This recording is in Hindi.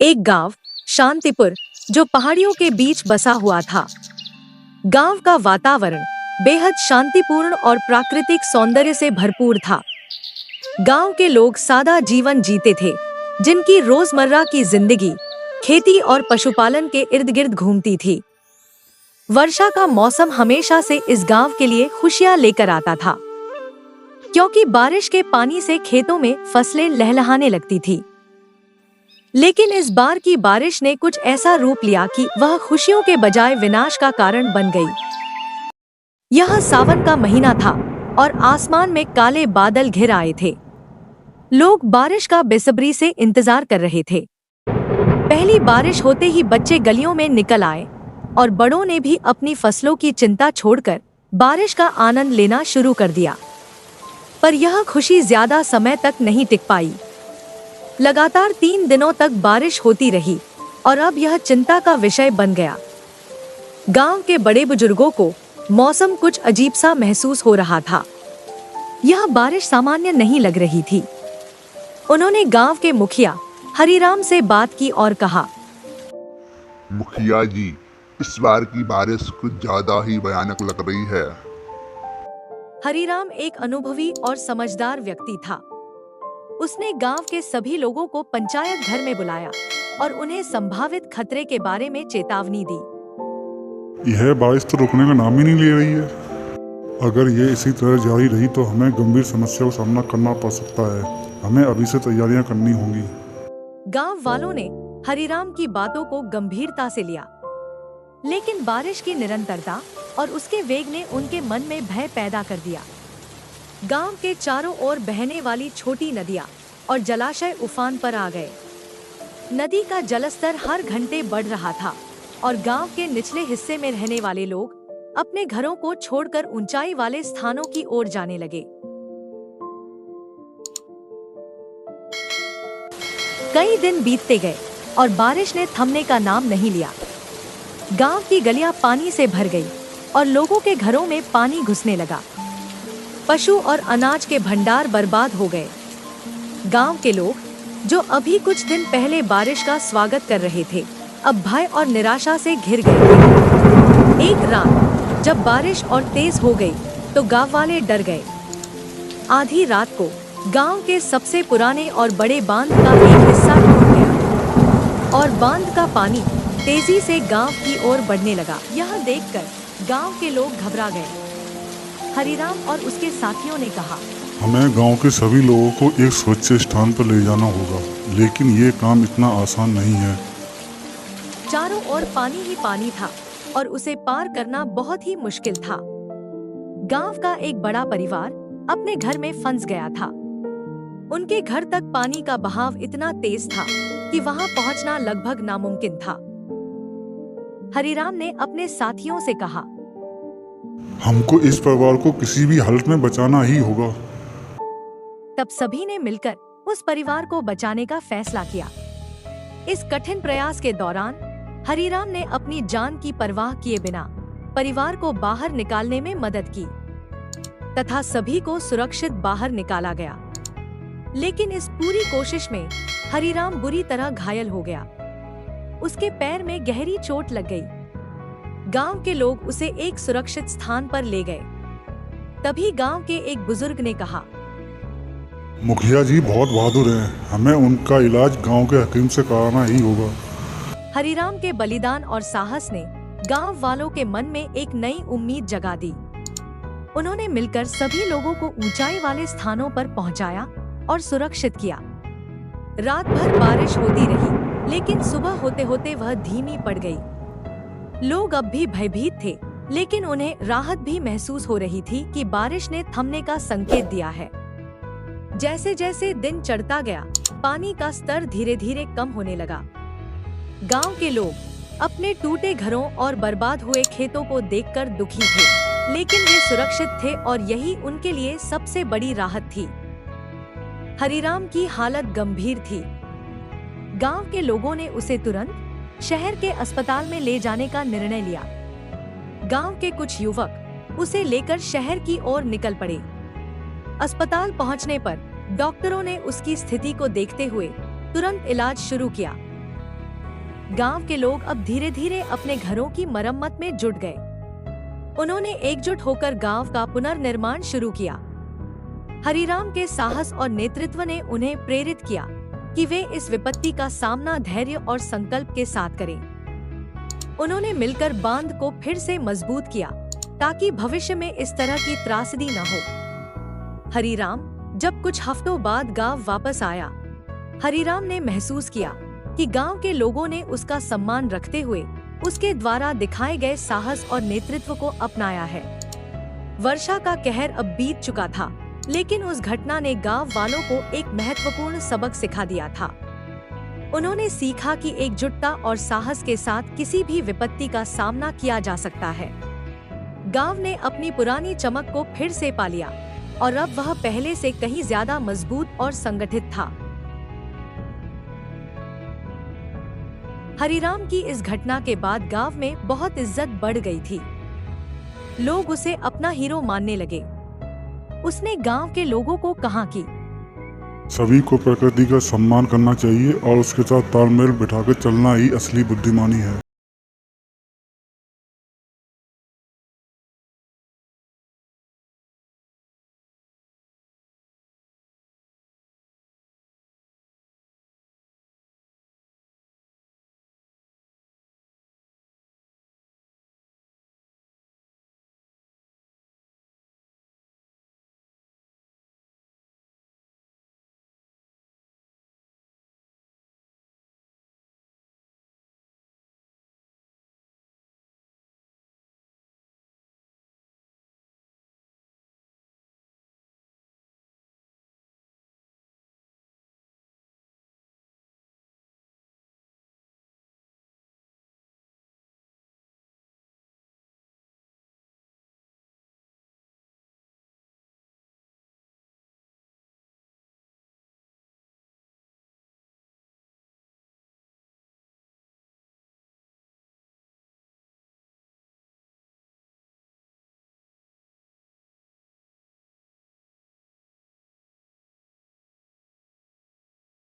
एक गांव शांतिपुर जो पहाड़ियों के बीच बसा हुआ था। गांव का वातावरण बेहद शांतिपूर्ण और प्राकृतिक सौंदर्य से भरपूर था। गांव के लोग सादा जीवन जीते थे, जिनकी रोजमर्रा की जिंदगी खेती और पशुपालन के इर्द गिर्द घूमती थी। वर्षा का मौसम हमेशा से इस गांव के लिए खुशियां लेकर आता था, क्योंकि बारिश के पानी से खेतों में फसलें लहलहाने लगती थी। लेकिन इस बार की बारिश ने कुछ ऐसा रूप लिया कि वह खुशियों के बजाय विनाश का कारण बन गई। यह सावन का महीना था और आसमान में काले बादल घिर आए थे। लोग बारिश का बेसब्री से इंतजार कर रहे थे। पहली बारिश होते ही बच्चे गलियों में निकल आए और बड़ों ने भी अपनी फसलों की चिंता छोड़कर बारिश का आनंद लेना शुरू कर दिया। पर यह खुशी ज्यादा समय तक नहीं टिक पाई। लगातार 3 दिनों तक बारिश होती रही और अब यह चिंता का विषय बन गया। गांव के बड़े बुजुर्गों को मौसम कुछ अजीब सा महसूस हो रहा था। यह बारिश सामान्य नहीं लग रही थी। उन्होंने गांव के मुखिया हरिराम से बात की और कहा, मुखिया जी, इस बार की बारिश कुछ ज्यादा ही भयानक लग रही है। हरिराम एक अनुभवी और समझदार व्यक्ति था। उसने गांव के सभी लोगों को पंचायत घर में बुलाया और उन्हें संभावित खतरे के बारे में चेतावनी दी। यह बारिश तो रुकने का नाम ही नहीं ले रही है। अगर ये इसी तरह जारी रही तो हमें गंभीर समस्या का सामना करना पड़ सकता है। हमें अभी से तैयारियां करनी होंगी। गांव वालों ने हरिराम की बातों को गंभीरता से लिया, लेकिन बारिश की निरंतरता और उसके वेग ने उनके मन में भय पैदा कर दिया। गांव के चारों ओर बहने वाली छोटी नदियां और जलाशय उफान पर आ गए। नदी का जलस्तर हर घंटे बढ़ रहा था और गांव के निचले हिस्से में रहने वाले लोग अपने घरों को छोड़कर ऊंचाई वाले स्थानों की ओर जाने लगे। कई दिन बीतते गए और बारिश ने थमने का नाम नहीं लिया। गांव की गलियां पानी से भर गई और लोगों के घरों में पानी घुसने लगा। पशु और अनाज के भंडार बर्बाद हो गए। गांव के लोग, जो अभी कुछ दिन पहले बारिश का स्वागत कर रहे थे, अब भय और निराशा से घिर गए। एक रात जब बारिश और तेज हो गई तो गांव वाले डर गए। आधी रात को गांव के सबसे पुराने और बड़े बांध का एक हिस्सा टूट गया और बांध का पानी तेजी से गांव की ओर बढ़ने लगा। यह देखकर गांव के लोग घबरा गए। हरिराम और उसके साथियों ने कहा, हमें गांव के सभी लोगों को एक सुरक्षित स्थान पर ले जाना होगा, लेकिन ये काम इतना आसान नहीं है। चारों ओर पानी ही पानी था और उसे पार करना बहुत ही मुश्किल था। गांव का एक बड़ा परिवार अपने घर में फंस गया था। उनके घर तक पानी का बहाव इतना तेज था कि वहां पहुंचना लगभग नामुमकिन था। हरिराम ने अपने साथियों से कहा, हमको इस परिवार को किसी भी हालत में बचाना ही होगा। तब सभी ने मिलकर उस परिवार को बचाने का फैसला किया। इस कठिन प्रयास के दौरान हरिराम ने अपनी जान की परवाह किए बिना परिवार को बाहर निकालने में मदद की तथा सभी को सुरक्षित बाहर निकाला गया। लेकिन इस पूरी कोशिश में हरिराम बुरी तरह घायल हो गया। उसके पैर में गहरी चोट लग गई। गांव के लोग उसे एक सुरक्षित स्थान पर ले गए। तभी गांव के एक बुजुर्ग ने कहा, मुखिया जी बहुत बहादुर हैं। हमें उनका इलाज गांव के हकीम से कराना ही होगा। हरिराम के बलिदान और साहस ने गांव वालों के मन में एक नई उम्मीद जगा दी। उन्होंने मिलकर सभी लोगों को ऊंचाई वाले स्थानों पर पहुंचाया और सुरक्षित किया। रात भर बारिश होती रही, लेकिन सुबह होते होते वह धीमी पड़ गई। लोग अब भी भयभीत थे, लेकिन उन्हें राहत भी महसूस हो रही थी कि बारिश ने थमने का संकेत दिया है। जैसे जैसे दिन चढ़ता गया, पानी का स्तर धीरे धीरे कम होने लगा। गांव के लोग अपने टूटे घरों और बर्बाद हुए खेतों को देखकर दुखी थे, लेकिन वे सुरक्षित थे और यही उनके लिए सबसे बड़ी राहत थी। हरिराम की हालत गंभीर थी। गांव के लोगों ने उसे तुरंत शहर के अस्पताल में ले जाने का निर्णय लिया। गांव के कुछ युवक उसे लेकर शहर की ओर निकल पड़े। अस्पताल पहुंचने पर डॉक्टरों ने उसकी स्थिति को देखते हुए तुरंत इलाज शुरू किया। गांव के लोग अब धीरे धीरे अपने घरों की मरम्मत में जुट गए। उन्होंने एकजुट होकर गांव का पुनर्निर्माण शुरू किया। हरिराम के साहस और नेतृत्व ने उन्हें प्रेरित किया कि वे इस विपत्ति का सामना धैर्य और संकल्प के साथ करें। उन्होंने मिलकर बांध को फिर से मजबूत किया ताकि भविष्य में इस तरह की त्रासदी न हो। हरिराम जब कुछ हफ्तों बाद गांव वापस आया, हरिराम ने महसूस किया कि गांव के लोगों ने उसका सम्मान रखते हुए उसके द्वारा दिखाए गए साहस और नेतृत्व को अपनाया है। वर्षा का कहर अब बीत चुका था, लेकिन उस घटना ने गांव वालों को एक महत्वपूर्ण सबक सिखा दिया था। उन्होंने सीखा कि एकजुटता और साहस के साथ किसी भी विपत्ति का सामना किया जा सकता है। गांव ने अपनी पुरानी चमक को फिर से पा लिया और अब वह पहले से कहीं ज्यादा मजबूत और संगठित था। हरिराम की इस घटना के बाद गांव में बहुत इज्जत बढ़ गई थी। लोग उसे अपना हीरो मानने लगे। उसने गांव के लोगों को कहा कि सभी को प्रकृति का सम्मान करना चाहिए और उसके साथ तालमेल बिठाकर चलना ही असली बुद्धिमानी है।